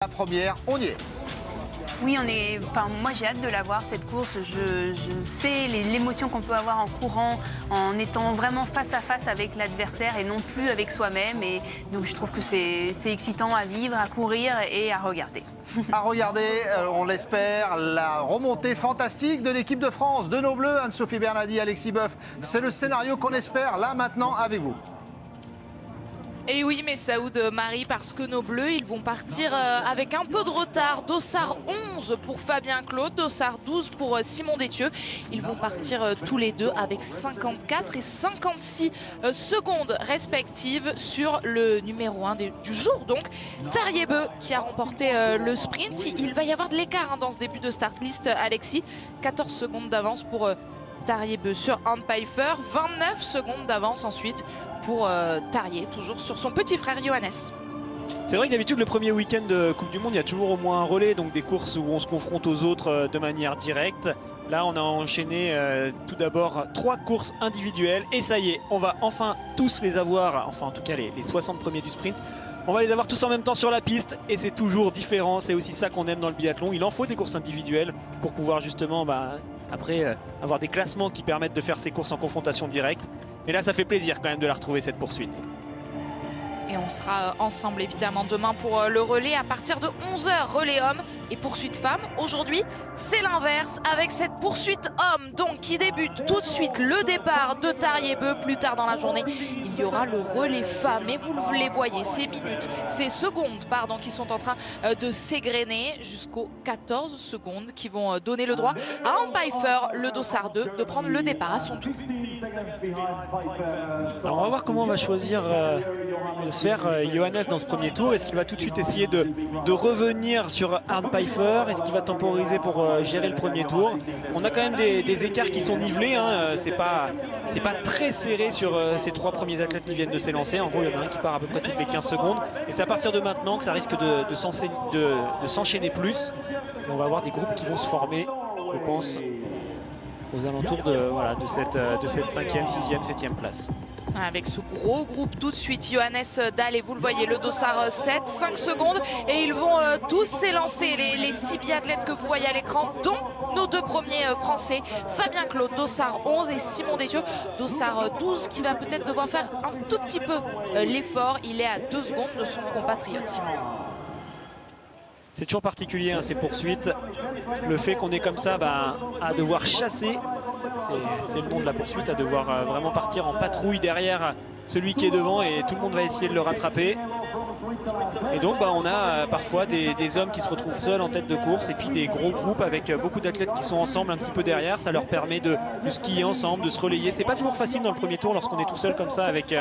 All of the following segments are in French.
La première, on y est. Oui, moi j'ai hâte de la voir cette course. Je sais l'émotion qu'on peut avoir en courant, en étant vraiment face à face avec l'adversaire et non plus avec soi-même. Et donc je trouve que c'est excitant à vivre, à courir et à regarder. À regarder, on l'espère, la remontée fantastique de l'équipe de France, de nos Bleus, Anne-Sophie Bernadi, Alexis Boeuf. C'est le scénario qu'on espère là maintenant avec vous. Et oui, mais Saoud, Marie, parce que nos Bleus, ils vont partir avec un peu de retard. Dossard 11 pour Fabien Claude, Dossard 12 pour Simon Détieux. Ils vont partir tous les deux avec 54 et 56 secondes respectives sur le numéro 1 du jour. Donc, Tariebeu qui a remporté le sprint. Il va y avoir de l'écart dans ce début de start list, Alexis. 14 secondes d'avance pour Tariebeu sur Arnd Peiffer, 29 secondes d'avance ensuite pour Tarier, toujours sur son petit frère Johannes. C'est vrai que d'habitude le premier week-end de Coupe du Monde, il y a toujours au moins un relais, donc des courses où on se confronte aux autres de manière directe. Là on a enchaîné tout d'abord 3 courses individuelles et ça y est, on va enfin tous les avoir, enfin en tout cas les 60 premiers du sprint. On va les avoir tous en même temps sur la piste et c'est toujours différent, c'est aussi ça qu'on aime dans le biathlon. Il en faut des courses individuelles pour pouvoir justement après avoir des classements qui permettent de faire ces courses en confrontation directe. Mais là ça fait plaisir quand même de la retrouver cette poursuite. Et on sera ensemble évidemment demain pour le relais à partir de 11 h, relais hommes et poursuite femmes. Aujourd'hui, c'est l'inverse avec cette poursuite homme donc qui débute tout de suite le départ de Tariebeu. Plus tard dans la journée, il y aura le relais femmes et vous les voyez, ces minutes, ces secondes pardon, qui sont en train de s'égrener jusqu'aux 14 secondes qui vont donner le droit à Arnd Peiffer, le Dossard 2, de prendre le départ à son tour. Alors on va voir comment on va choisir de faire Johannes dans ce premier tour. Est-ce qu'il va tout de suite essayer de revenir sur Arnd Peiffer? Est-ce qu'il va temporiser pour gérer le premier tour? On a quand même des écarts qui sont nivelés, hein. C'est pas très serré sur ces 3 premiers athlètes qui viennent de s'élancer. En gros il y en a un qui part à peu près toutes les 15 secondes et c'est à partir de maintenant que ça risque de s'enchaîner plus. Et on va avoir des groupes qui vont se former, je pense, aux alentours de cette 5e, 6e, 7e place. Avec ce gros groupe tout de suite, Johannes Dahl et vous le voyez, le Dossard 7, 5 secondes et ils vont tous s'élancer, les 6 biathlètes que vous voyez à l'écran, dont nos 2 premiers français, Fabien Claude, Dossard 11 et Simon Détieux, Dossard 12 qui va peut-être devoir faire un tout petit peu l'effort, il est à 2 secondes de son compatriote Simon. C'est toujours particulier hein, ces poursuites, le fait qu'on est comme ça à devoir chasser, c'est le nom de la poursuite, à devoir vraiment partir en patrouille derrière celui qui est devant et tout le monde va essayer de le rattraper. Et donc on a parfois des hommes qui se retrouvent seuls en tête de course et puis des gros groupes avec beaucoup d'athlètes qui sont ensemble un petit peu derrière. Ça leur permet de skier ensemble, de se relayer. C'est pas toujours facile dans le premier tour lorsqu'on est tout seul comme ça avec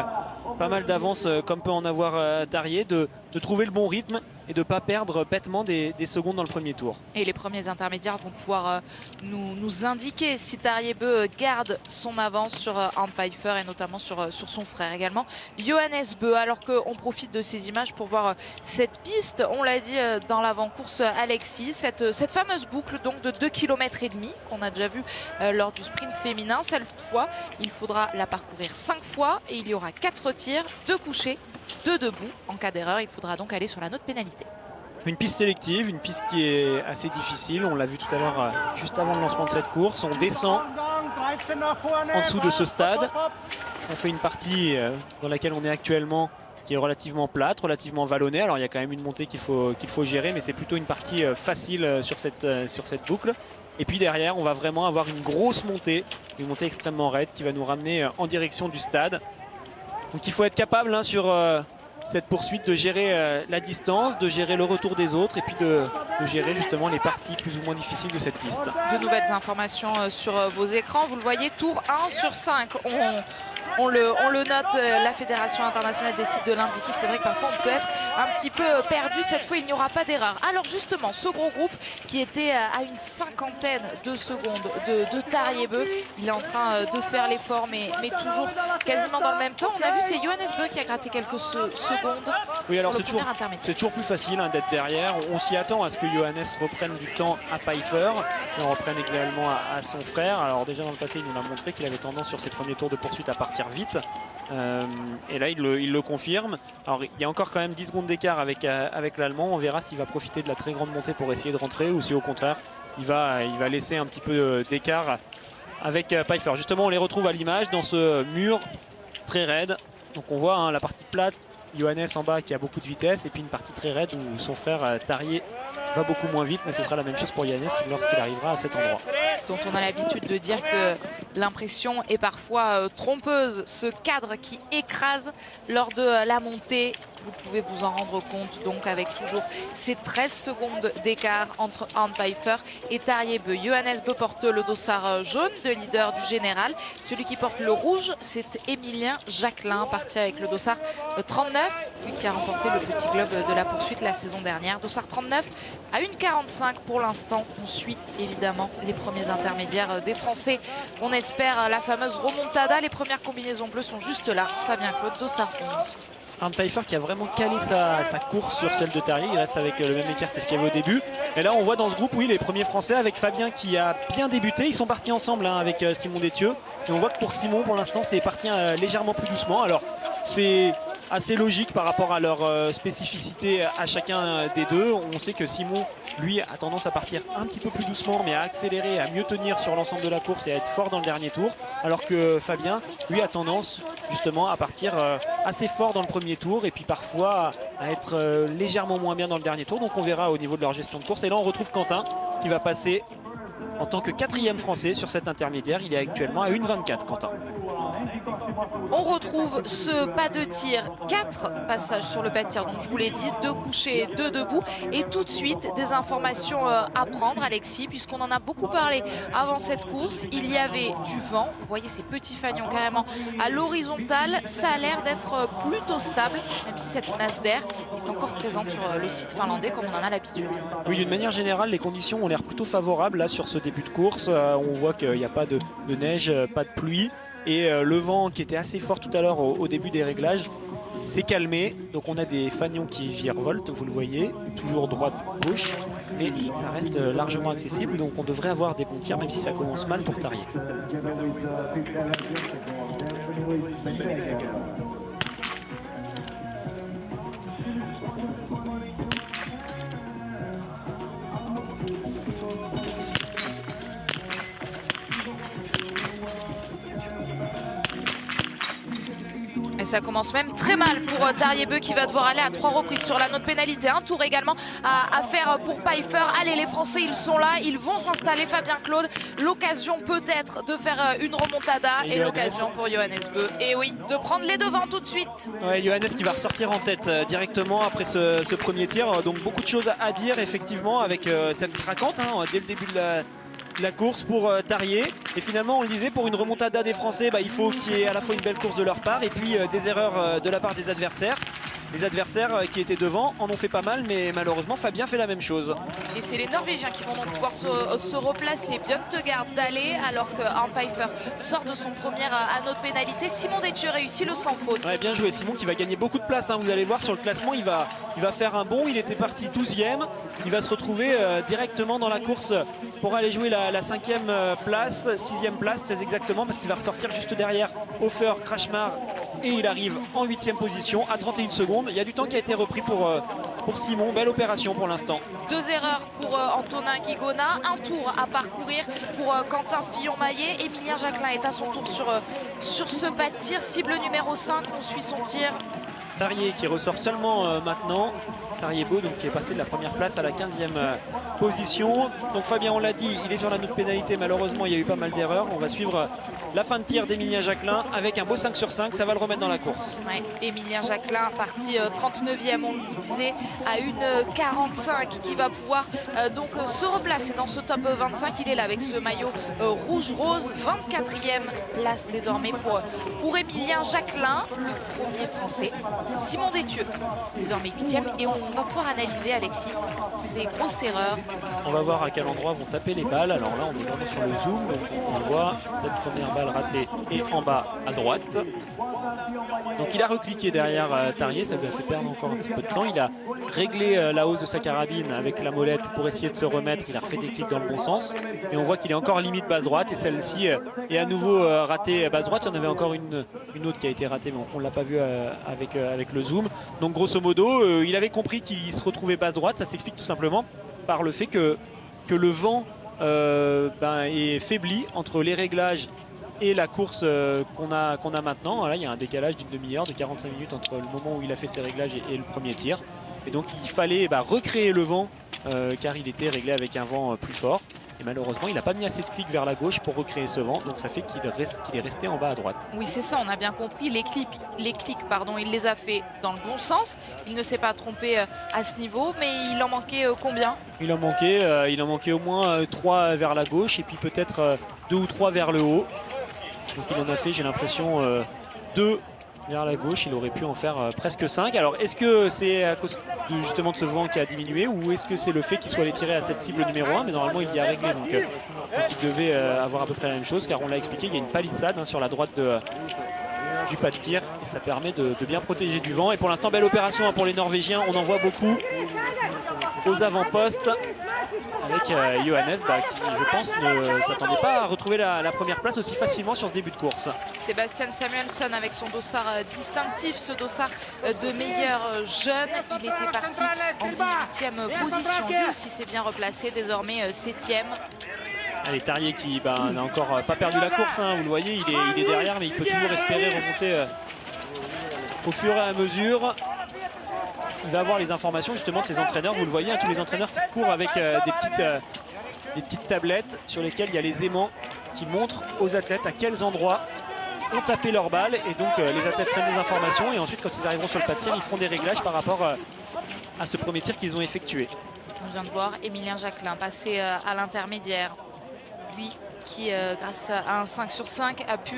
pas mal d'avance comme peut en avoir Tarier, de trouver le bon rythme et de ne pas perdre bêtement des secondes dans le premier tour. Et les premiers intermédiaires vont pouvoir nous indiquer si Tariebeu garde son avance sur Arnd Peiffer et notamment sur son frère également, Johannes Beu. Alors qu'on profite de ces images pour voir cette piste, on l'a dit dans l'avant-course Alexis, cette fameuse boucle donc de 2,5 km qu'on a déjà vu lors du sprint féminin. Cette fois, il faudra la parcourir 5 fois et il y aura 4 tirs, 2 couchés, 2 debout. En cas d'erreur, il faudra donc aller sur la note pénalité. Une piste sélective, une piste qui est assez difficile. On l'a vu tout à l'heure, juste avant le lancement de cette course. On descend en dessous de ce stade. On fait une partie dans laquelle on est actuellement qui est relativement plate, relativement vallonnée. Alors il y a quand même une montée qu'il faut gérer, mais c'est plutôt une partie facile sur cette boucle. Et puis derrière, on va vraiment avoir une grosse montée, une montée extrêmement raide qui va nous ramener en direction du stade. Donc il faut être capable hein, sur cette poursuite de gérer la distance, de gérer le retour des autres et puis de gérer justement les parties plus ou moins difficiles de cette piste. De nouvelles informations sur vos écrans, vous le voyez, tour 1 sur 5. On le note, la Fédération internationale décide de l'indiquer. C'est vrai que parfois on peut être un petit peu perdu. Cette fois, il n'y aura pas d'erreur. Alors justement, ce gros groupe qui était à une 50aine de secondes de Tariebeu, il est en train de faire l'effort, mais toujours quasiment dans le même temps. On a vu, c'est Johannes Beu qui a gratté quelques secondes. Oui, alors c'est toujours plus facile hein, d'être derrière. On s'y attend à ce que Johannes reprenne du temps à Peiffer et on reprenne également à son frère. Alors déjà dans le passé, il nous a montré qu'il avait tendance sur ses premiers tours de poursuite à partir vite. Et là, il le confirme. Alors, il y a encore quand même 10 secondes d'écart avec l'Allemand. On verra s'il va profiter de la très grande montée pour essayer de rentrer ou si au contraire, il va laisser un petit peu d'écart avec Pfeiffer. Justement, on les retrouve à l'image dans ce mur très raide. Donc on voit hein, la partie plate, Johannes en bas qui a beaucoup de vitesse, et puis une partie très raide où son frère Tarjei va beaucoup moins vite, mais ce sera la même chose pour Johannes lorsqu'il arrivera à cet endroit. Dont on a l'habitude de dire que l'impression est parfois trompeuse, ce cadre qui écrase lors de la montée. Vous pouvez vous en rendre compte donc avec toujours ces 13 secondes d'écart entre Arne Pfeiffer et Tarjei Bø. Johannes Bø porte le dossard jaune de leader du général. Celui qui porte le rouge, c'est Émilien Jacquelin, parti avec le dossard 39, lui qui a remporté le petit globe de la poursuite la saison dernière. Dossard 39 à 1,45 pour l'instant. On suit évidemment les premiers intermédiaires des Français. On espère la fameuse remontada. Les premières combinaisons bleues sont juste là. Fabien Claude, dossard 11. Arne Pfeiffer qui a vraiment calé sa course sur celle de Tarjei. Il reste avec le même écart que ce qu'il y avait au début. Et là, on voit dans ce groupe, oui, les premiers Français avec Fabien qui a bien débuté. Ils sont partis ensemble hein, avec Simon Détieux. Et on voit que pour Simon, pour l'instant, c'est parti légèrement plus doucement. Alors, c'est assez logique par rapport à leur spécificité à chacun des deux. On sait que Simon, lui, a tendance à partir un petit peu plus doucement, mais à accélérer, à mieux tenir sur l'ensemble de la course et à être fort dans le dernier tour. Alors que Fabien, lui, a tendance justement à partir assez fort dans le premier tour et puis parfois à être légèrement moins bien dans le dernier tour. Donc on verra au niveau de leur gestion de course. Et là, on retrouve Quentin qui va passer en tant que 4e français sur cet intermédiaire. Il est actuellement à 1,24, Quentin. On retrouve ce pas de tir, 4 passages sur le pas de tir, donc je vous l'ai dit, 2 couchés, 2 debout, et tout de suite des informations à prendre, Alexis, puisqu'on en a beaucoup parlé avant cette course. Il y avait du vent, vous voyez ces petits fanions carrément à l'horizontale, ça a l'air d'être plutôt stable, même si cette masse d'air est encore présente sur le site finlandais comme on en a l'habitude. Oui, d'une manière générale, les conditions ont l'air plutôt favorables là sur ce début de course. On voit qu'il n'y a pas de neige, pas de pluie. Et le vent qui était assez fort tout à l'heure au début des réglages s'est calmé. Donc on a des fanions qui virevoltent, vous le voyez, toujours droite-gauche. Mais ça reste largement accessible, donc on devrait avoir des bons tirs, même si ça commence mal pour Tarjei. Et ça commence même très mal pour Tarjei Bø qui va devoir aller à 3 reprises sur la note pénalité. Un tour également à faire pour Pfeiffer. Allez, les Français, ils sont là, ils vont s'installer. Fabien Claude, l'occasion peut-être de faire une remontada et l'occasion pour Johannes Bø. Et oui, de prendre les devants tout de suite. Ouais, Johannes qui va ressortir en tête directement après ce premier tir. Donc beaucoup de choses à dire effectivement avec cette craquante hein, dès le début de la course pour Tarjei. Et finalement on le disait, pour une remontada des Français, il faut qu'il y ait à la fois une belle course de leur part et puis des erreurs de la part des adversaires. Les adversaires qui étaient devant en ont fait pas mal, mais malheureusement Fabien fait la même chose. Et c'est les Norvégiens qui vont donc pouvoir se replacer. Bjørntegaard d'aller alors que Arne Pfeiffer sort de son premier à note pénalité. Simon Détieux réussit le sans faute. Ouais, bien joué Simon qui va gagner beaucoup de place hein. Vous allez voir sur le classement, il va faire un bond. Il était parti 12e. Il va se retrouver directement dans la course pour aller jouer la 5e place, 6e place très exactement, parce qu'il va ressortir juste derrière Hofer, Krachmar, et il arrive en 8e position à 31 secondes. Il y a du temps qui a été repris pour Simon. Belle opération pour l'instant. 2 erreurs pour Antonin Guigona. Un tour à parcourir pour Quentin Fillon-Maillet. Émilien Jacquelin est à son tour sur ce pas de tir. Cible numéro 5, on suit son tir. Tarjei qui ressort seulement maintenant. Tarjei Bø donc qui est passé de la première place à la 15e position. Donc Fabien, on l'a dit, il est sur la note pénalité. Malheureusement, il y a eu pas mal d'erreurs. On va suivre la fin de tir d'Émilien Jacquelin avec un beau 5 sur 5. Ça va le remettre dans la course. Ouais, Émilien Jacquelin parti 39e, on le disait, à 1,45 qui va pouvoir donc se replacer dans ce top 25. Il est là avec ce maillot rouge-rose. 24e place désormais pour Émilien Jacquelin. Le premier français, c'est Simon Détieux, désormais 8e. Et on va pouvoir analyser, Alexis, ces grosses erreurs. On va voir à quel endroit vont taper les balles. Alors là, on est vraiment sur le zoom. Donc on voit cette première balle balle ratée et en bas à droite. Donc il a recliqué derrière Tarier, ça lui a fait perdre encore un petit peu de temps. Il a réglé la hausse de sa carabine avec la molette pour essayer de se remettre. Il a refait des clics dans le bon sens. Et on voit qu'il est encore limite basse droite. Et celle-ci est à nouveau ratée basse droite. Il y en avait encore une autre qui a été ratée, mais on ne l'a pas vu avec le zoom. Donc grosso modo, il avait compris qu'il se retrouvait basse droite. Ça s'explique tout simplement par le fait que le vent est faibli entre les réglages et la course qu'on a maintenant. Là, il y a un décalage d'une demi-heure, de 45 minutes entre le moment où il a fait ses réglages et le premier tir. Et donc il fallait recréer le vent car il était réglé avec un vent plus fort. Et malheureusement, il n'a pas mis assez de clics vers la gauche pour recréer ce vent. Donc ça fait qu'il est resté en bas à droite. Oui, c'est ça, on a bien compris. Les clics, il les a fait dans le bon sens. Il ne s'est pas trompé à ce niveau, mais il en manquait combien? Il en manquait au moins 3 vers la gauche et puis peut-être 2 ou 3 vers le haut. Donc il en a fait, j'ai l'impression, 2 vers la gauche. Il aurait pu en faire presque 5. Alors est-ce que c'est à cause justement de ce vent qui a diminué ou est-ce que c'est le fait qu'il soit allé tirer à cette cible numéro 1? Mais normalement il y a réglé, donc il devait avoir à peu près la même chose, car on l'a expliqué, il y a une palissade sur la droite du pas de tir et ça permet de bien protéger du vent. Et pour l'instant, belle opération pour les Norvégiens. On en voit beaucoup aux avant-postes avec Johannes qui, je pense, ne s'attendait pas à retrouver la première place aussi facilement sur ce début de course. Sébastien Samuelsson avec son dossard distinctif, ce dossard de meilleur jeune. Il était parti en 18e position. Lui aussi s'est bien replacé, désormais 7e. Allez, Tarier qui n'a encore pas perdu la course, vous le voyez, il est derrière, mais il peut toujours espérer remonter au fur et à mesure. Il va avoir les informations justement de ses entraîneurs, vous le voyez, tous les entraîneurs qui courent avec des petites tablettes sur lesquelles il y a les aimants qui montrent aux athlètes à quels endroits ont tapé leur balle. Et donc les athlètes prennent des informations et ensuite quand ils arriveront sur le pas de tir, ils feront des réglages par rapport à ce premier tir qu'ils ont effectué. On vient de voir Emilien Jacquelin passer à l'intermédiaire. Lui qui, grâce à un 5 sur 5, a pu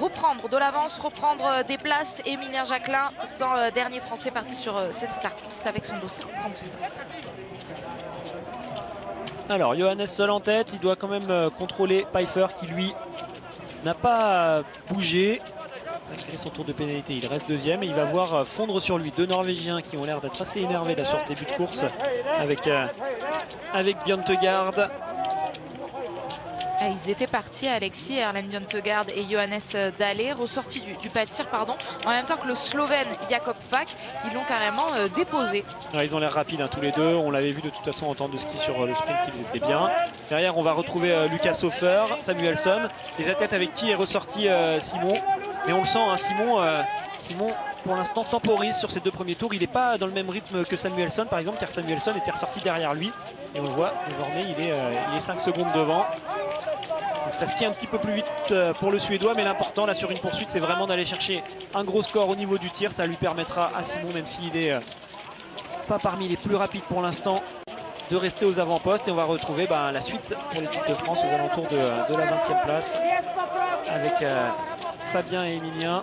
reprendre de l'avance, reprendre des places. Emilien Jacquelin, pourtant dernier français parti sur cette start-list avec son dossard 39. Alors Johannes seul en tête, il doit quand même contrôler Pfeiffer qui lui n'a pas bougé. Malgré son tour de pénalité, il reste deuxième et il va voir fondre sur lui 2 Norvégiens qui ont l'air d'être assez énervés là sur ce début de course avec Bjørntegard. Ils étaient partis, Alexis, Erlend Bjørntegard et Johannes Dahle, ressortis du pas de tir, en même temps que le Slovène Jakob Fak. Ils l'ont carrément déposé. Ouais, ils ont l'air rapides tous les deux. On l'avait vu de toute façon en temps de ski sur le sprint qu'ils étaient bien. Derrière, on va retrouver Lucas Hofer, Samuelsson, les athlètes avec qui est ressorti Simon. Mais on le sent, Simon pour l'instant temporise sur ces 2 premiers tours. Il n'est pas dans le même rythme que Samuelsson par exemple, car Samuelsson était ressorti derrière lui. Et on le voit, désormais il est 5 secondes devant. Donc ça skie un petit peu plus vite pour le Suédois, mais l'important là sur une poursuite, c'est vraiment d'aller chercher un gros score au niveau du tir. Ça lui permettra à Simon, même s'il n'est pas parmi les plus rapides pour l'instant, de rester aux avant-postes. Et on va retrouver la suite pour l'équipe de France aux alentours de la 20e place avec Fabien et Emilien.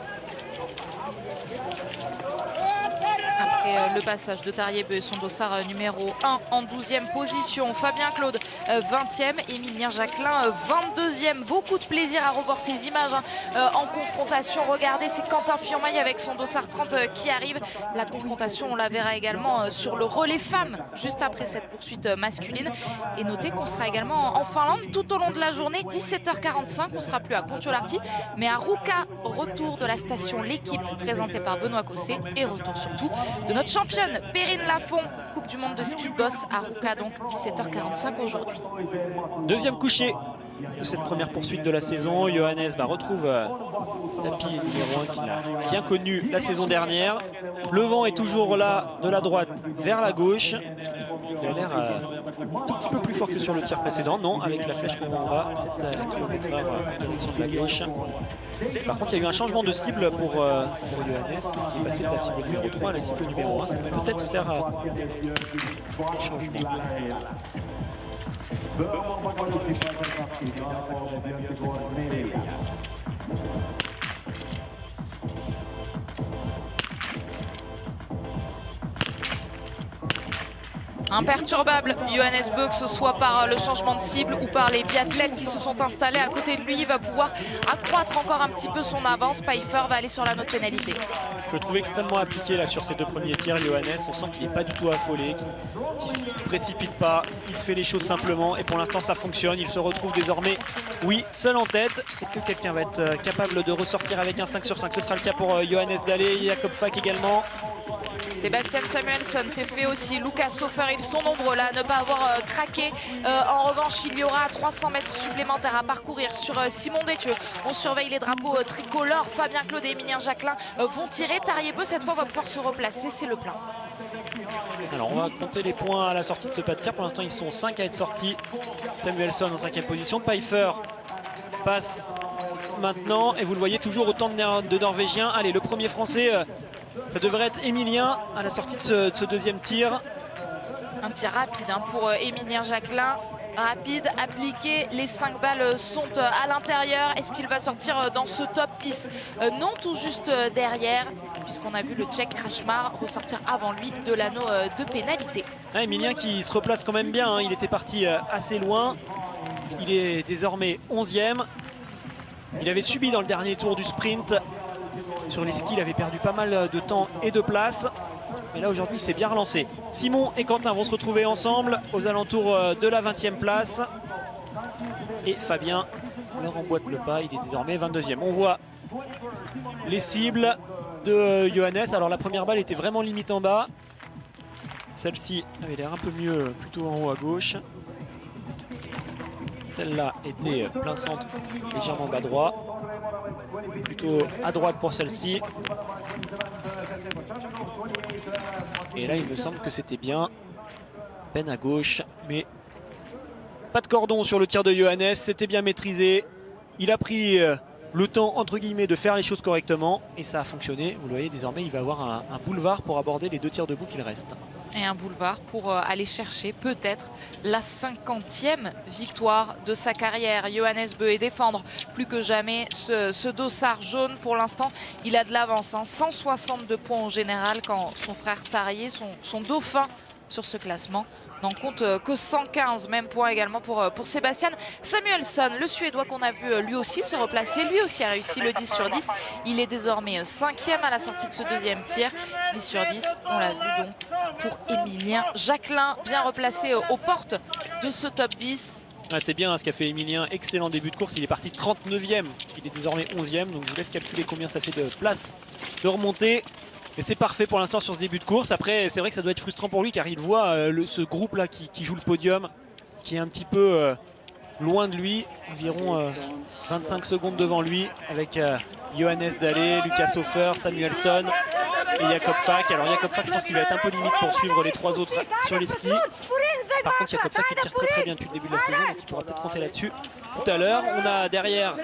Après le passage de Tarier et son dossard numéro 1 en 12e position. Fabien Claude 20e, Emilien Jacquelin 22e. Beaucoup de plaisir à revoir ces images en confrontation. Regardez, c'est Quentin Fillon-Maillet avec son dossard 30 qui arrive. La confrontation, on la verra également sur le relais femmes juste après cette poursuite masculine. Et notez qu'on sera également en Finlande tout au long de la journée, 17h45. On ne sera plus à Kontiolahti, mais à Ruka. Retour de la station L'équipe présentée par Benoît Cosset et retour surtout de notre championne Perrine Lafont, Coupe du monde de ski de boss à Ruka, donc 17h45 aujourd'hui. Deuxième coucher de cette première poursuite de la saison. Johannes retrouve tapis numéro 1 qu'il a bien connu la saison dernière. Le vent est toujours là de la droite vers la gauche. Il a l'air un tout petit peu plus fort que sur le tir précédent. Non, avec la flèche qu'on voit, 7 km/h en direction de la gauche. Par contre, il y a eu un changement de cible pour Johannes qui est passé de la cible numéro 3 à la cible numéro 1. Ça peut peut-être faire un changement. Imperturbable, Johannes Bö, que ce soit par le changement de cible ou par les biathlètes qui se sont installés à côté de lui, il va pouvoir accroître encore un petit peu son avance. Pfeiffer va aller sur la note pénalité. Je le trouve extrêmement appliqué là sur ces 2 premiers tirs, Johannes. On sent qu'il n'est pas du tout affolé, qu'il ne se précipite pas, il fait les choses simplement et pour l'instant ça fonctionne. Il se retrouve désormais, oui, seul en tête. Est-ce que quelqu'un va être capable de ressortir avec un 5 sur 5? Ce sera le cas pour Johannes Dalle, Jakob Fak également. Sébastien Samuelsson s'est fait aussi, Lucas Sofer, ils sont nombreux là à ne pas avoir craqué. En revanche, il y aura 300 mètres supplémentaires à parcourir sur Simon Détieux. On surveille les drapeaux tricolores. Fabien Claude et Émilien Jacquelin vont tirer. Tarier Bö cette fois va pouvoir se replacer, c'est le plein. Alors on va compter les points à la sortie de ce pas de tir. Pour l'instant ils sont 5 à être sortis. Samuelsson en 5e position. Pfeiffer passe maintenant et vous le voyez toujours autant de Norvégiens. Allez, le premier français, ça devrait être Émilien à la sortie de ce 2e tir. Un tir rapide pour Émilien Jacquelin. Rapide, appliqué, les 5 balles sont à l'intérieur. Est-ce qu'il va sortir dans ce top 10? Non, tout juste derrière, puisqu'on a vu le Tchèque Krachmar ressortir avant lui de l'anneau de pénalité. Émilien qui se replace quand même bien, il était parti assez loin. Il est désormais 11e. Il avait subi dans le dernier tour du sprint. Sur les skis, il avait perdu pas mal de temps et de place. Mais là aujourd'hui il s'est bien relancé. Simon et Quentin vont se retrouver ensemble aux alentours de la 20e place. Et Fabien leur emboîte le pas, il est désormais 22e. On voit les cibles de Johannes. Alors la première balle était vraiment limite en bas. Celle-ci avait l'air un peu mieux plutôt en haut à gauche. Celle-là était plein centre, légèrement bas droit. Plutôt à droite pour celle-ci. Et là il me semble que c'était bien. Peine à gauche, mais pas de cordon sur le tir de Johannes, c'était bien maîtrisé. Il a pris le temps entre guillemets de faire les choses correctement et ça a fonctionné. Vous le voyez, désormais il va avoir un boulevard pour aborder les 2 tirs debout qu'il reste. Et un boulevard pour aller chercher peut-être la 50e victoire de sa carrière. Johannes Bö et défendre plus que jamais ce dossard jaune. Pour l'instant, il a de l'avance. 162 points au général quand son frère Tarier, son dauphin sur ce classement, n'en compte que 115, même points également pour Sébastien Samuelsson, le Suédois qu'on a vu lui aussi se replacer. Lui aussi a réussi le 10 sur 10. Il est désormais 5e à la sortie de ce 2e tir. 10 sur 10, on l'a vu donc pour Émilien Jacquelin, bien replacé aux portes de ce top 10. Ah, c'est bien ce qu'a fait Émilien, excellent début de course, il est parti 39e, il est désormais 11e, donc je vous laisse calculer combien ça fait de place de remonter. Et c'est parfait pour l'instant sur ce début de course. Après, c'est vrai que ça doit être frustrant pour lui car il voit ce groupe-là qui joue le podium, qui est un petit peu loin de lui, environ 25 secondes devant lui, avec Johannes Dalle, Lucas Sofer, Samuelsson et Jakob Fak. Alors Jakob Fak, je pense qu'il va être un peu limite pour suivre les 3 autres sur les skis. Par contre, Jakob Fak, il tire très bien depuis le début de la saison, donc il pourra peut-être compter là-dessus tout à l'heure. On a derrière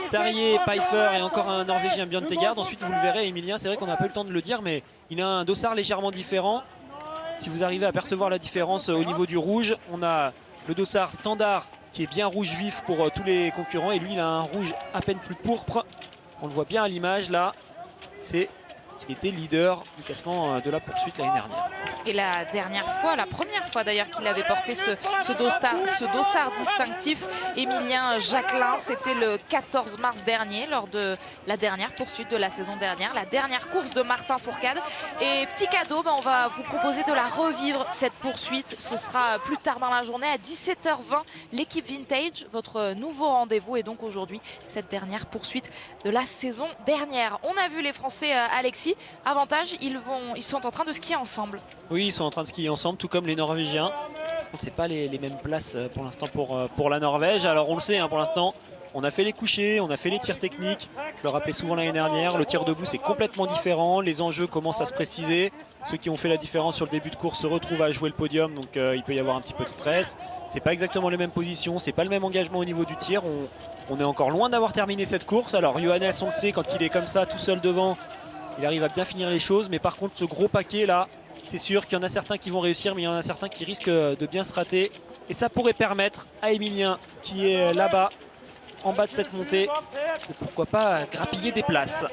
Tarier, Pfeiffer et encore un Norvégien, Bjørn Tegard. Ensuite, vous le verrez, Émilien, c'est vrai qu'on n'a pas eu le temps de le dire, mais il a un dossard légèrement différent. Si vous arrivez à percevoir la différence au niveau du rouge, on a le dossard standard qui est bien rouge vif pour tous les concurrents. Et lui, il a un rouge à peine plus pourpre. On le voit bien à l'image, là. C'est qu'il était leader du classement de la poursuite l'année dernière. Et la dernière fois, la première fois d'ailleurs qu'il avait porté ce dossard distinctif, Émilien Jacquelin, c'était le 14 mars dernier lors de la dernière poursuite de la saison dernière, la dernière course de Martin Fourcade. Et petit cadeau, on va vous proposer de la revivre cette poursuite. Ce sera plus tard dans la journée à 17h20, l'équipe Vintage, votre nouveau rendez-vous. Et donc aujourd'hui, cette dernière poursuite de la saison dernière. On a vu les Français, Alexis. Avantage, ils sont en train de skier ensemble. Oui, ils sont en train de skier ensemble, tout comme les Norvégiens. On ne sait pas les mêmes places pour l'instant pour la Norvège. Alors on le sait, pour l'instant, on a fait les couchers, on a fait les tirs techniques. Je le rappelais souvent l'année dernière, le tir debout c'est complètement différent. Les enjeux commencent à se préciser. Ceux qui ont fait la différence sur le début de course se retrouvent à jouer le podium, donc il peut y avoir un petit peu de stress. C'est pas exactement les mêmes positions, c'est pas le même engagement au niveau du tir. On est encore loin d'avoir terminé cette course. Alors Johannes, on le sait, quand il est comme ça tout seul devant, il arrive à bien finir les choses, mais par contre ce gros paquet là, c'est sûr qu'il y en a certains qui vont réussir, mais il y en a certains qui risquent de bien se rater. Et ça pourrait permettre à Émilien, qui est là-bas, en bas de cette montée, de pourquoi pas grappiller des places.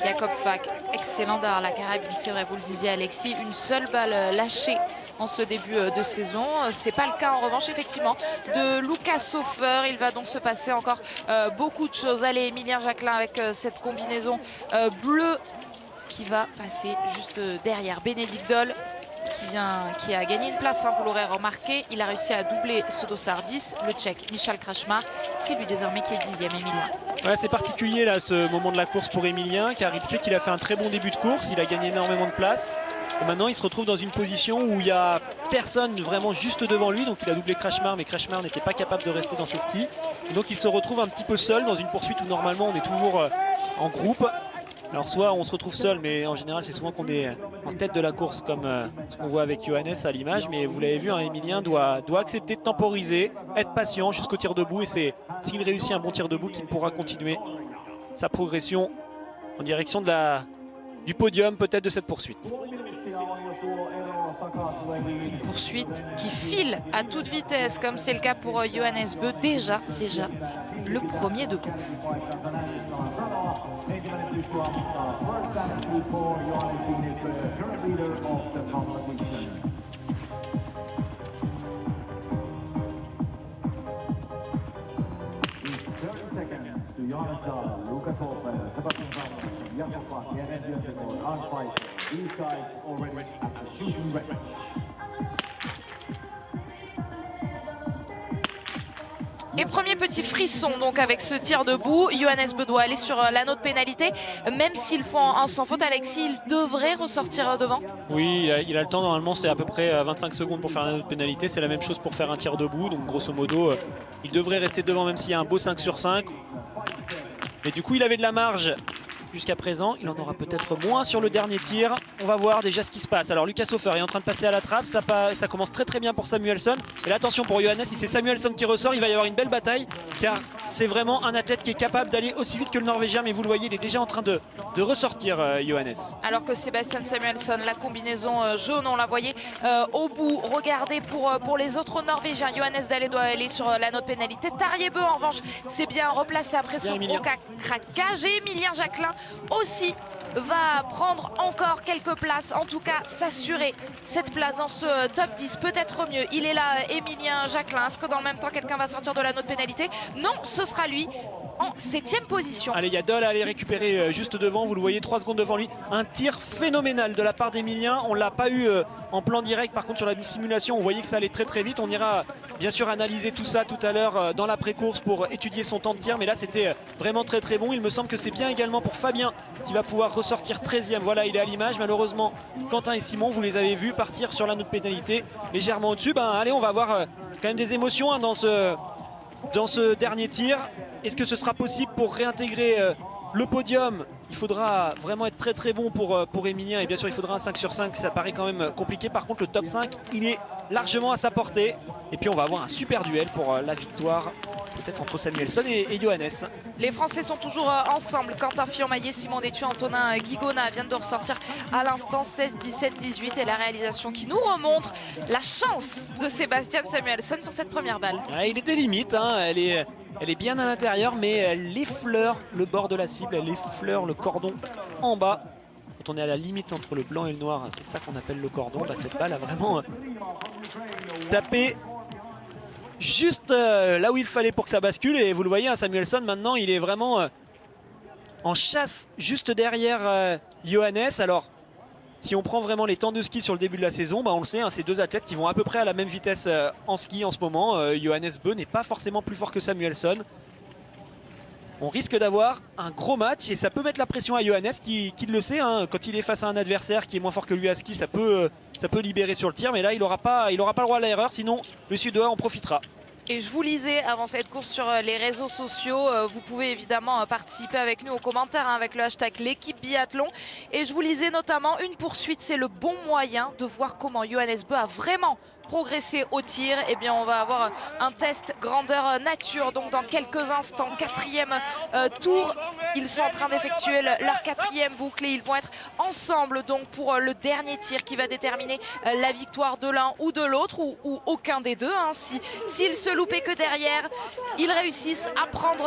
Jakob Fak, excellent derrière la carabine, c'est vrai, vous le disiez Alexis, une seule balle lâchée en ce début de saison. C'est pas le cas en revanche effectivement de Lucas Hofer. Il va donc se passer encore beaucoup de choses. Allez, Émilien Jacquelin avec cette combinaison bleue qui va passer juste derrière Bénédicte Doll qui a gagné une place, vous l'aurez remarqué. Il a réussi à doubler ce dossard 10, le Tchèque Michal Krajmar. C'est lui désormais qui est 10e, Émilien. Ouais, c'est particulier là ce moment de la course pour Émilien, car il sait qu'il a fait un très bon début de course, il a gagné énormément de place. Et maintenant il se retrouve dans une position où il n'y a personne vraiment juste devant lui, donc il a doublé Krajmar, mais Krajmar n'était pas capable de rester dans ses skis. Donc il se retrouve un petit peu seul dans une poursuite où normalement on est toujours en groupe. Alors soit on se retrouve seul, mais en général c'est souvent qu'on est en tête de la course comme ce qu'on voit avec Johannes à l'image. Mais vous l'avez vu, hein, Émilien doit accepter de temporiser, être patient jusqu'au tir debout. Et c'est s'il réussit un bon tir debout qu'il pourra continuer sa progression en direction du podium peut-être de cette poursuite. Une poursuite qui file à toute vitesse comme c'est le cas pour Johannes Bö. Déjà le premier debout. Et premier petit frisson donc avec ce tir debout. Johannes Bö doit aller sur l'anneau de pénalité. Même s'il faut en sans faute, Alexis, il devrait ressortir devant. Oui, il a le temps. Normalement, c'est à peu près 25 secondes pour faire un anneau de pénalité. C'est la même chose pour faire un tir debout. Donc grosso modo, il devrait rester devant même s'il y a un beau 5 sur 5. Mais du coup, il avait de la marge jusqu'à présent. Il en aura peut-être moins sur le dernier tir. On va voir déjà ce qui se passe. Alors Lucas Hofer est en train de passer à la trappe. Ça commence très bien pour Samuelsson. Et là, attention pour Johannes, si c'est Samuelsson qui ressort, il va y avoir une belle bataille. Car c'est vraiment un athlète qui est capable d'aller aussi vite que le Norvégien. Mais vous le voyez, il est déjà en train de ressortir, Johannes. Alors que Sebastian Samuelsson, la combinaison jaune, on la voyait au bout. Regardez pour les autres Norvégiens. Johannes Dalle doit aller sur l'anneau de pénalité. Tarjei Bø, en revanche, c'est bien replacé après son gros craquage. Et Émilien Jacquelin aussi va prendre encore quelques places, en tout cas s'assurer cette place dans ce top 10, peut-être mieux. Il est là, Émilien Jacquelin. Est-ce que dans le même temps quelqu'un va sortir de l'anneau de pénalité? Non, ce sera lui en 7e position. Allez, il y a Doll à aller récupérer juste devant, vous le voyez, 3 secondes devant lui. Un tir phénoménal de la part d'Émilien. On ne l'a pas eu en plan direct, par contre sur la simulation on voyait que ça allait très vite. On ira bien sûr analyser tout ça tout à l'heure dans l'après-course pour étudier son temps de tir, mais là c'était vraiment très bon. Il me semble que c'est bien également pour Fabien qui va pouvoir ressortir 13e. Voilà, il est à l'image. Malheureusement, Quentin et Simon, vous les avez vus partir sur l'anneau de pénalité légèrement au-dessus. Allez, on va avoir quand même des émotions dans ce dernier tir. Est-ce que ce sera possible pour réintégrer le podium? Il faudra vraiment être très bon pour Émilien, et bien sûr il faudra un 5 sur 5, ça paraît quand même compliqué. Par contre le top 5 il est largement à sa portée, et puis on va avoir un super duel pour la victoire, peut-être entre Samuelsson et Johannes. Les Français sont toujours ensemble. Quentin Fillon-Maillet, Simon Détieux, Antonin Guigona viennent de ressortir à l'instant 16, 17, 18, et la réalisation qui nous remontre la chance de Sebastian Samuelsson sur cette première balle. Ouais, il était limite, hein. Elle est bien à l'intérieur, mais elle effleure le bord de la cible, elle effleure le cordon en bas. Quand on est à la limite entre le blanc et le noir, c'est ça qu'on appelle le cordon. Cette balle a vraiment tapé juste là où il fallait pour que ça bascule. Et vous le voyez, hein, Samuelsson maintenant il est vraiment en chasse juste derrière Johannes. Alors si on prend vraiment les temps de ski sur le début de la saison, on le sait, hein, c'est deux athlètes qui vont à peu près à la même vitesse en ski en ce moment. Johannes Bø n'est pas forcément plus fort que Samuelsson. On risque d'avoir un gros match et ça peut mettre la pression à Johannes qui le sait, hein, quand il est face à un adversaire qui est moins fort que lui à ski, ça peut libérer sur le tir, mais là il n'aura pas le droit à l'erreur, sinon le Suédois en profitera. Et je vous lisais avant cette course sur les réseaux sociaux, vous pouvez évidemment participer avec nous aux commentaires, hein, avec le hashtag l'équipe biathlon. Et je vous lisais notamment une poursuite, c'est le bon moyen de voir comment Johannes Bø a vraiment progresser au tir, eh bien on va avoir un test grandeur nature. Donc dans quelques instants, 4e tour, ils sont en train d'effectuer leur 4e boucle et ils vont être ensemble donc pour le dernier tir qui va déterminer la victoire de l'un ou de l'autre ou aucun des deux. Hein. S'ils se loupaient que derrière, ils réussissent à prendre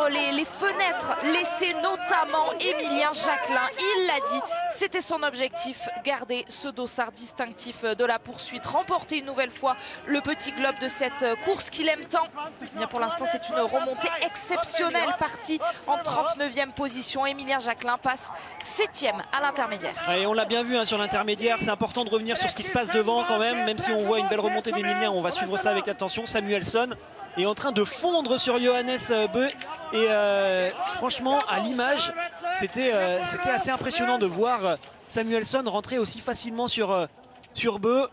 les fenêtres laissées notamment Émilien Jacquelin. Il l'a dit, c'était son objectif, garder ce dossard distinctif de la poursuite, remporter une nouvelle fois le petit globe de cette course qu'il aime tant. Bien, pour l'instant, c'est une remontée exceptionnelle, partie en 39e position. Émilien Jacquelin passe 7e à l'intermédiaire. Et on l'a bien vu hein, sur l'intermédiaire, c'est important de revenir sur ce qui se passe devant quand même si on voit une belle remontée d'Émilien, on va suivre ça avec attention. Samuelsson est en train de fondre sur Johannes Bö et franchement à l'image c'était assez impressionnant de voir Samuelsson rentrer aussi facilement sur Bö.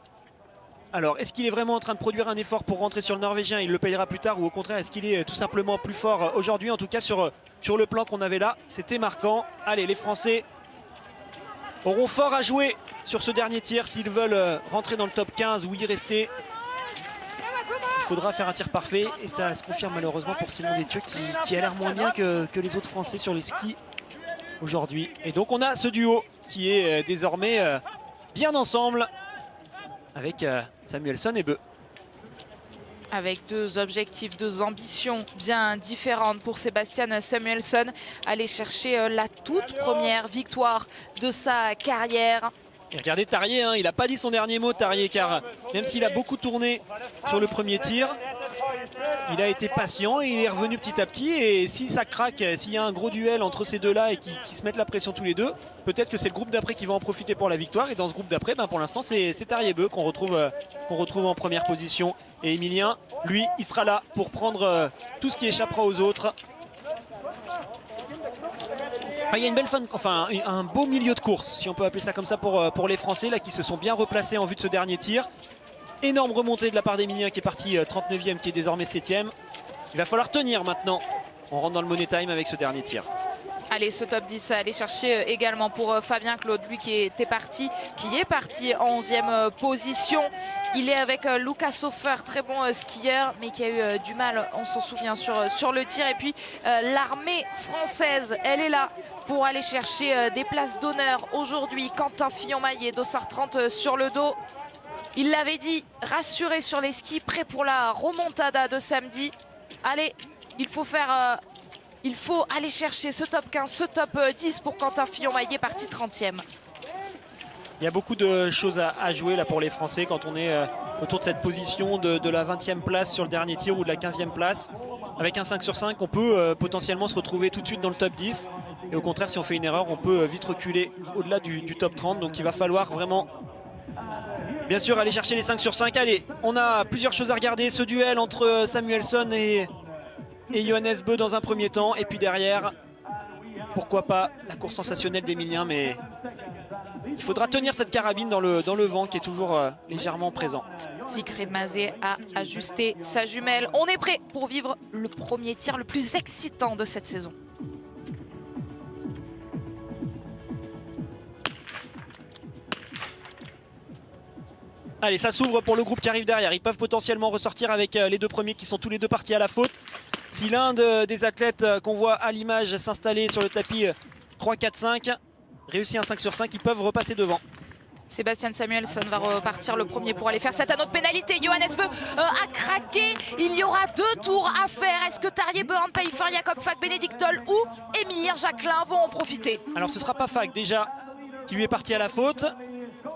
Alors est-ce qu'il est vraiment en train de produire un effort pour rentrer sur le Norvégien, il le payera plus tard, ou au contraire est-ce qu'il est tout simplement plus fort aujourd'hui? En tout cas sur le plan qu'on avait là, c'était marquant. Allez, les Français auront fort à jouer sur ce dernier tir s'ils veulent rentrer dans le top 15 ou y rester. Il faudra faire un tir parfait et ça se confirme malheureusement pour Simon Détieux qui a l'air moins bien que les autres Français sur les skis aujourd'hui. Et donc on a ce duo qui est désormais bien ensemble avec Samuelsson et Bö. Avec deux objectifs, deux ambitions bien différentes pour Sebastian Samuelsson. Aller chercher la toute première victoire de sa carrière. Et regardez Tarrier, hein, il n'a pas dit son dernier mot Tarrier, car même s'il a beaucoup tourné sur le premier tir, il a été patient et il est revenu petit à petit. Et si ça craque, s'il y a un gros duel entre ces deux-là et qui se mettent la pression tous les deux, peut-être que c'est le groupe d'après qui va en profiter pour la victoire. Et dans ce groupe d'après, ben pour l'instant, c'est Tarrier Bö qu'on retrouve en première position. Et Émilien, lui, il sera là pour prendre tout ce qui échappera aux autres. Il y a une belle fin, enfin un beau milieu de course, si on peut appeler ça comme ça pour les Français là, qui se sont bien replacés en vue de ce dernier tir. Énorme remontée de la part d'Émilien qui est parti 39e, qui est désormais 7e. Il va falloir tenir maintenant. On rentre dans le money time avec ce dernier tir. Allez, ce top 10 à aller chercher également pour Fabien Claude, lui qui est parti en 11e position. Il est avec Lucas Hofer, très bon skieur, mais qui a eu du mal, on s'en souvient, sur le tir. Et puis l'armée française, elle est là pour aller chercher des places d'honneur aujourd'hui. Quentin Fillon-Maillet, dossard 30 sur le dos. Il l'avait dit, rassuré sur les skis, prêt pour la remontada de samedi. Allez, il faut aller chercher ce top 15, ce top 10 pour Quentin Fillon-Maillet, parti 30e. Il y a beaucoup de choses à jouer là pour les Français quand on est autour de cette position de la 20e place sur le dernier tir ou de la 15e place. Avec un 5 sur 5, on peut potentiellement se retrouver tout de suite dans le top 10. Et au contraire, si on fait une erreur, on peut vite reculer au-delà du top 30. Donc il va falloir vraiment, bien sûr, aller chercher les 5 sur 5. Allez, on a plusieurs choses à regarder. Ce duel entre Samuelsson et Johannes Bö dans un premier temps. Et puis derrière, pourquoi pas la course sensationnelle d'Émilien. Mais il faudra tenir cette carabine dans le vent qui est toujours légèrement présent. Siegfried Mazet a ajusté sa jumelle. On est prêt pour vivre le premier tir le plus excitant de cette saison. Allez, ça s'ouvre pour le groupe qui arrive derrière. Ils peuvent potentiellement ressortir avec les deux premiers qui sont tous les deux partis à la faute. Si l'un des athlètes qu'on voit à l'image s'installer sur le tapis 3, 4, 5 réussit un 5 sur 5, ils peuvent repasser devant. Sébastien Samuelsson va repartir le premier pour aller faire cette anneau de pénalité. Johannes Bö a craqué. Il y aura 2 tours à faire. Est-ce que Tarrier Bö, Arnd Pfeiffer, Jakob Fag, Bénédicte Doll ou Émilien Jacquelin vont en profiter? Alors ce sera pas Fag déjà qui lui est parti à la faute.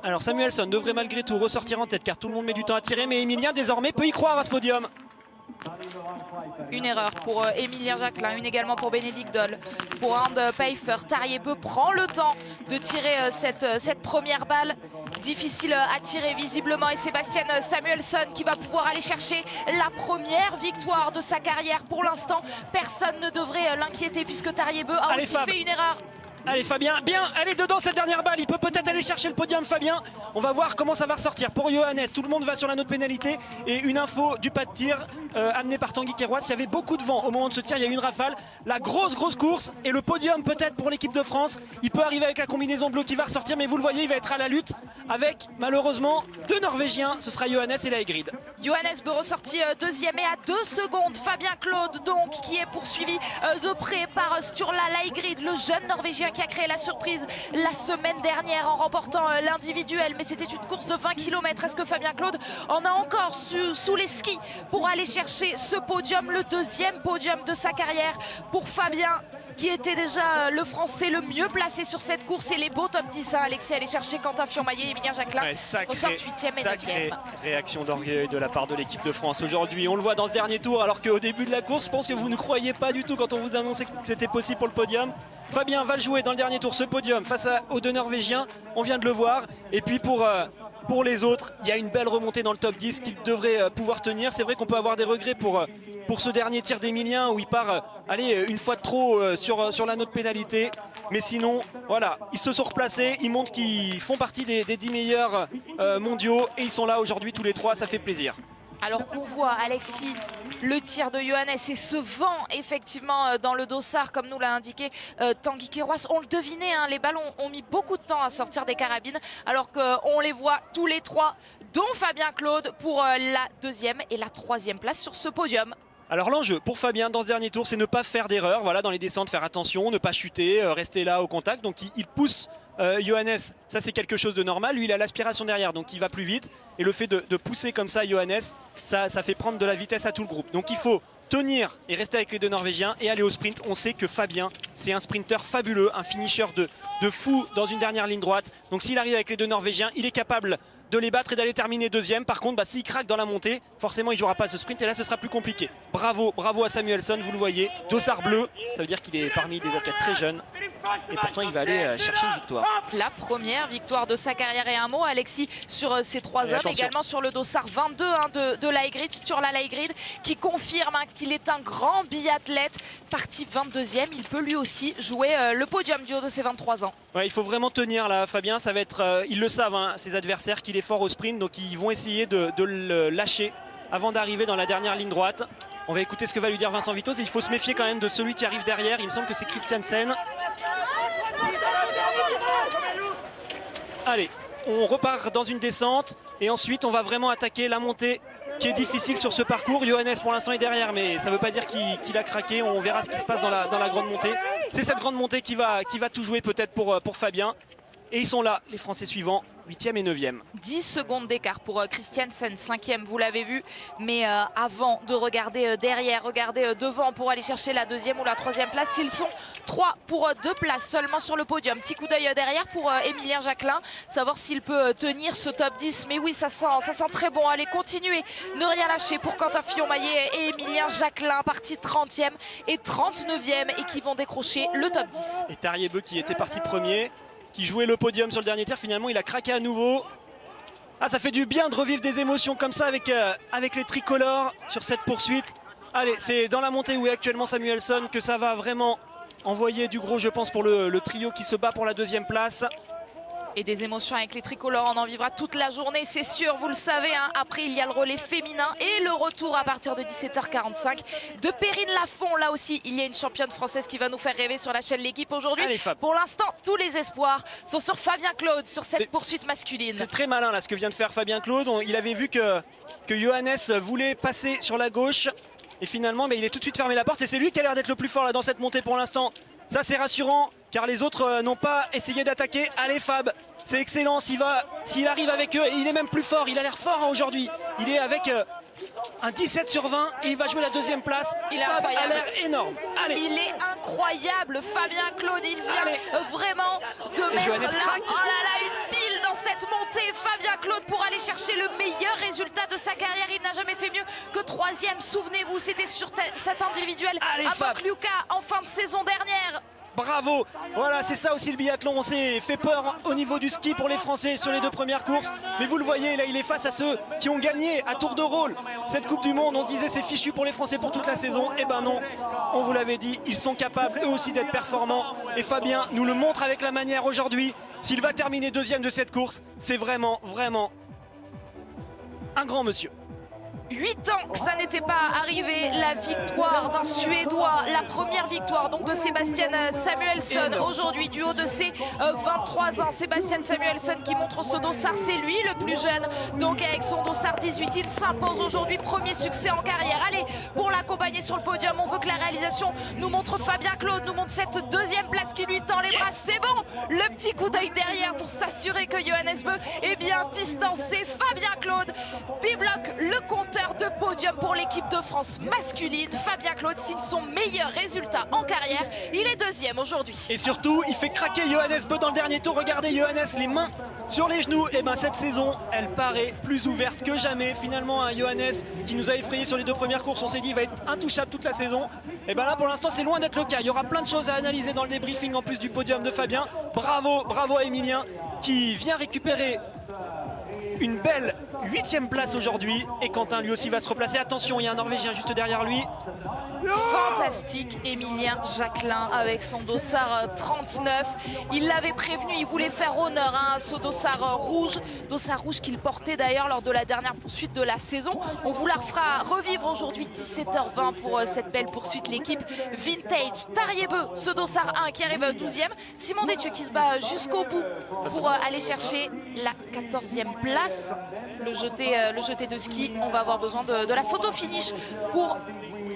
Alors Samuelsson devrait malgré tout ressortir en tête car tout le monde met du temps à tirer. Mais Émilien désormais peut y croire à ce podium. Une erreur pour Émilien Jacquelin, une également pour Bénédicte Doll. Pour Arnd Pfeiffer, Tarrier Bö prend le temps de tirer cette première balle. Difficile à tirer visiblement, et Sébastien Samuelsson qui va pouvoir aller chercher la première victoire de sa carrière. Pour l'instant, personne ne devrait l'inquiéter puisque Tarrier Bö a aussi fait une erreur. Allez Fabien, bien, elle est dedans cette dernière balle, il peut peut-être aller chercher le podium Fabien. On va voir comment ça va ressortir pour Johannes. Tout le monde va sur la note pénalité et une info du pas de tir amené par Tanguy Kérois. Il y avait beaucoup de vent au moment de ce tir, il y a eu une rafale. La grosse course et le podium peut-être pour l'équipe de France. Il peut arriver avec la combinaison bleue qui va ressortir, mais vous le voyez, il va être à la lutte avec malheureusement 2 Norvégiens. Ce sera Johannes et Laegrid. Johannes Beu ressorti deuxième et à 2 secondes. Fabien Claude donc qui est poursuivi de près par Sturla Laegrid, le jeune Norvégien qui a créé la surprise la semaine dernière en remportant l'individuel. Mais c'était une course de 20 km. Est-ce que Fabien Claude en a encore sous les skis pour aller chercher ce podium, le 2e podium de sa carrière pour Fabien, qui était déjà le Français le mieux placé sur cette course, et les beaux top 10. Alexis allait chercher Quentin Fillon-Maillet et Emilien Jacquelin ressortent 8e et 9e. Réaction d'orgueil de la part de l'équipe de France aujourd'hui. On le voit dans ce dernier tour, alors qu'au début de la course, je pense que vous ne croyez pas du tout quand on vous annonçait que c'était possible pour le podium. Fabien va le jouer dans le dernier tour, ce podium, face aux 2 Norvégiens. On vient de le voir. Et puis pour les autres, il y a une belle remontée dans le top 10 qu'ils devraient pouvoir tenir. C'est vrai qu'on peut avoir des regrets pour ce dernier tir d'Emilien où il part une fois de trop sur la note pénalité. Mais sinon, voilà, ils se sont replacés, ils montrent qu'ils font partie des 10 meilleurs mondiaux et ils sont là aujourd'hui tous les 3, ça fait plaisir. Alors qu'on voit, Alexis, le tir de Johannes et ce vent effectivement dans le dossard, comme nous l'a indiqué Tanguy Kérois. On le devinait, hein, les ballons ont mis beaucoup de temps à sortir des carabines, alors qu'on les voit tous les 3, dont Fabien Claude pour la 2e et la 3e place sur ce podium. Alors l'enjeu pour Fabien dans ce dernier tour, c'est ne pas faire d'erreur. Voilà, dans les descentes, faire attention, ne pas chuter, rester là au contact. Donc il pousse Johannes, ça c'est quelque chose de normal. Lui il a l'aspiration derrière, donc il va plus vite. Et le fait de pousser comme ça Johannes, ça fait prendre de la vitesse à tout le groupe. Donc il faut tenir et rester avec les 2 Norvégiens et aller au sprint. On sait que Fabien, c'est un sprinter fabuleux, un finisher de fou dans une dernière ligne droite. Donc s'il arrive avec les 2 Norvégiens, il est capable de les battre et d'aller terminer 2e. Par contre, s'il craque dans la montée, forcément il ne jouera pas ce sprint et là ce sera plus compliqué. Bravo à Samuelsson, vous le voyez, dossard bleu, ça veut dire qu'il est parmi des athlètes très jeunes et pourtant il va aller chercher une victoire. La première victoire de sa carrière. Et un mot, Alexis, sur ces 3 hommes, également sur le dossard 22 de Laegrid, Sturla Laegrid, qui confirme qu'il est un grand biathlète. Parti 22e, il peut lui aussi jouer le podium du haut de ses 23 ans. Ouais, il faut vraiment tenir là, Fabien, ça va être, ils le savent, hein, ses adversaires, qu'il est fort au sprint, donc ils vont essayer de le lâcher avant d'arriver dans la dernière ligne droite. On va écouter ce que va lui dire Vincent Vitoz et il faut se méfier quand même de celui qui arrive derrière. Il me semble que c'est Christiansen. Allez, on repart dans une descente et ensuite on va vraiment attaquer la montée qui est difficile sur ce parcours. Johannes pour l'instant est derrière, mais ça ne veut pas dire qu'il a craqué. On verra ce qui se passe dans la grande montée. C'est cette grande montée qui va tout jouer peut-être pour Fabien. Et ils sont là, les Français suivants, 8e et 9e. 10 secondes d'écart pour Christiansen, 5e, vous l'avez vu. Mais avant de regarder derrière, regarder devant pour aller chercher la 2e ou la 3e place, ils sont 3 pour 2 places seulement sur le podium. Petit coup d'œil derrière pour Emilien Jacquelin, savoir s'il peut tenir ce top 10. Mais oui, ça sent très bon. Allez, continuez, ne rien lâcher pour Quentin Fillon-Maillet et Emilien Jacquelin, partis 30e et 39e et qui vont décrocher le top 10. Et Tariebeu qui était parti premier, qui jouait le podium sur le dernier tir, finalement il a craqué à nouveau. Ah, ça fait du bien de revivre des émotions comme ça avec les tricolores sur cette poursuite. Allez, c'est dans la montée où est actuellement Samuelsson que ça va vraiment envoyer du gros, je pense, pour le trio qui se bat pour la 2e place. Et des émotions avec les tricolores, on en vivra toute la journée, c'est sûr, vous le savez, hein. Après, il y a le relais féminin et le retour à partir de 17h45 de Perrine Lafont. Là aussi, il y a une championne française qui va nous faire rêver sur la chaîne L'Équipe aujourd'hui. Pour l'instant, tous les espoirs sont sur Fabien Claude, sur cette poursuite masculine. C'est très malin là ce que vient de faire Fabien Claude. Il avait vu que Johannes voulait passer sur la gauche. Et finalement, il est tout de suite fermé la porte. Et c'est lui qui a l'air d'être le plus fort là dans cette montée pour l'instant. Ça, c'est rassurant, car les autres n'ont pas essayé d'attaquer. Allez Fab, c'est excellent, s'il arrive avec eux, et il est même plus fort, il a l'air fort hein, aujourd'hui. Il est avec un 17 sur 20 et il va jouer la 2e place. Il est Fab incroyable. a l'air énorme. Allez. Il est incroyable, Fabien Claude, il vient vraiment de mettre Johannes là, craque. oh là là, une pile dans cette montée. Fabien Claude pour aller chercher le meilleur résultat de sa carrière. Il n'a jamais fait mieux que 3e, souvenez-vous, c'était sur cet individuel Allez, à Fab. Mokljuka en fin de saison dernière. Bravo. Voilà, c'est ça aussi le biathlon. On s'est fait peur au niveau du ski pour les Français sur les 2 premières courses. Mais vous le voyez, là, il est face à ceux qui ont gagné à tour de rôle cette Coupe du Monde. On se disait c'est fichu pour les Français pour toute la saison. Eh ben non, on vous l'avait dit, ils sont capables eux aussi d'être performants. Et Fabien nous le montre avec la manière aujourd'hui. S'il va terminer 2e de cette course, c'est vraiment un grand monsieur. 8 ans que ça n'était pas arrivé, la victoire d'un Suédois, la première victoire donc de Sebastian Samuelsson aujourd'hui du haut de ses 23 ans. Sebastian Samuelsson qui montre ce dossard, c'est lui le plus jeune, donc avec son dossard 18, il s'impose aujourd'hui, premier succès en carrière. Allez, pour l'accompagner sur le podium, on veut que la réalisation nous montre Fabien Claude, nous montre cette 2e place qui lui tend les bras, c'est bon, le petit coup d'œil derrière pour s'assurer que Johannes Beu est bien distancé. Fabien Claude débloque le compteur de podium pour l'équipe de France masculine. Fabien Claude signe son meilleur résultat en carrière. Il est 2e aujourd'hui. Et surtout, il fait craquer Johannes Beu dans le dernier tour. Regardez Johannes, les mains sur les genoux. Et ben cette saison, elle paraît plus ouverte que jamais. Finalement, un Johannes qui nous a effrayé sur les 2 premières courses, on s'est dit il va être intouchable toute la saison. Et ben là, pour l'instant, c'est loin d'être le cas. Il y aura plein de choses à analyser dans le débriefing en plus du podium de Fabien. Bravo, bravo à Emilien qui vient récupérer une belle 8e place aujourd'hui. Et Quentin lui aussi va se replacer. Attention, il y a un Norvégien juste derrière lui. Fantastique, Emilien Jacquelin avec son dossard 39. Il l'avait prévenu, il voulait faire honneur à ce dossard rouge qu'il portait d'ailleurs lors de la dernière poursuite de la saison. On vous la refera revivre aujourd'hui 17h20 pour cette belle poursuite, l'équipe Vintage. Tarier-Beu, ce dossard 1 qui arrive 12e. Simon Détieux qui se bat jusqu'au bout pour aller chercher la 14e place. Le jeté de ski, on va avoir besoin de la photo finish pour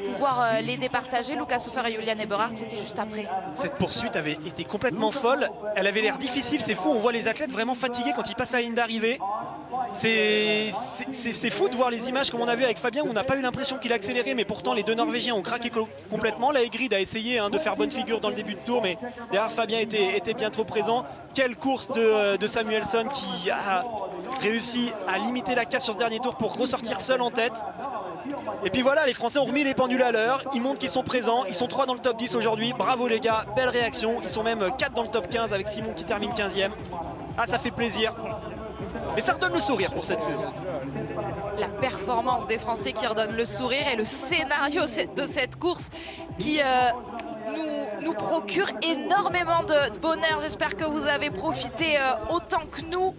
pouvoir les départager. Lucas Hofer et Julian Eberhardt, c'était juste après. Cette poursuite avait été complètement folle. Elle avait l'air difficile, c'est fou. On voit les athlètes vraiment fatigués quand ils passent à la ligne d'arrivée. C'est fou de voir les images comme on a vu avec Fabien où on n'a pas eu l'impression qu'il accélérait, mais pourtant les 2 Norvégiens ont craqué complètement. La Egrid a essayé de faire bonne figure dans le début de tour, mais derrière Fabien était bien trop présent. Quelle course de Samuelsson qui a réussi à limiter la casse sur ce dernier tour pour ressortir seul en tête. Et puis voilà, les Français ont remis les pendules à l'heure, ils montrent qu'ils sont présents, ils sont 3 dans le top 10 aujourd'hui. Bravo les gars, belle réaction, ils sont même 4 dans le top 15 avec Simon qui termine 15e. Ah, ça fait plaisir. Et ça redonne le sourire pour cette saison. La performance des Français qui redonne le sourire et le scénario de cette course qui nous procure énormément de bonheur. J'espère que vous avez profité autant que nous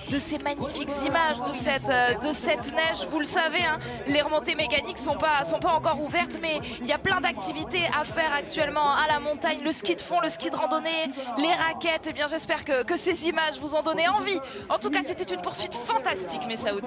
de ces magnifiques images de cette neige. Vous le savez, hein, les remontées mécaniques sont pas encore ouvertes, mais il y a plein d'activités à faire actuellement à la montagne. Le ski de fond, le ski de randonnée, les raquettes. Eh bien, j'espère que ces images vous ont donné envie. En tout cas, c'était une poursuite fantastique, Messaoud.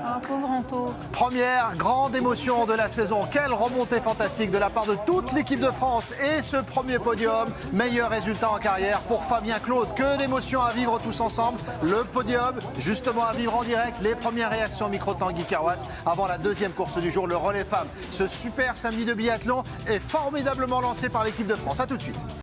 Oh, pauvre Anto. Première grande émotion de la saison. Quelle remontée fantastique de la part de toute l'équipe de France. Et ce premier podium, meilleur résultat en carrière pour Fabien Claude. Que d'émotions à vivre tous ensemble. Le podium, justement à vivre en direct. Les premières réactions micro-Tanguy Carwas avant la 2e course du jour, le relais femmes. Ce super samedi de biathlon est formidablement lancé par l'équipe de France. A tout de suite.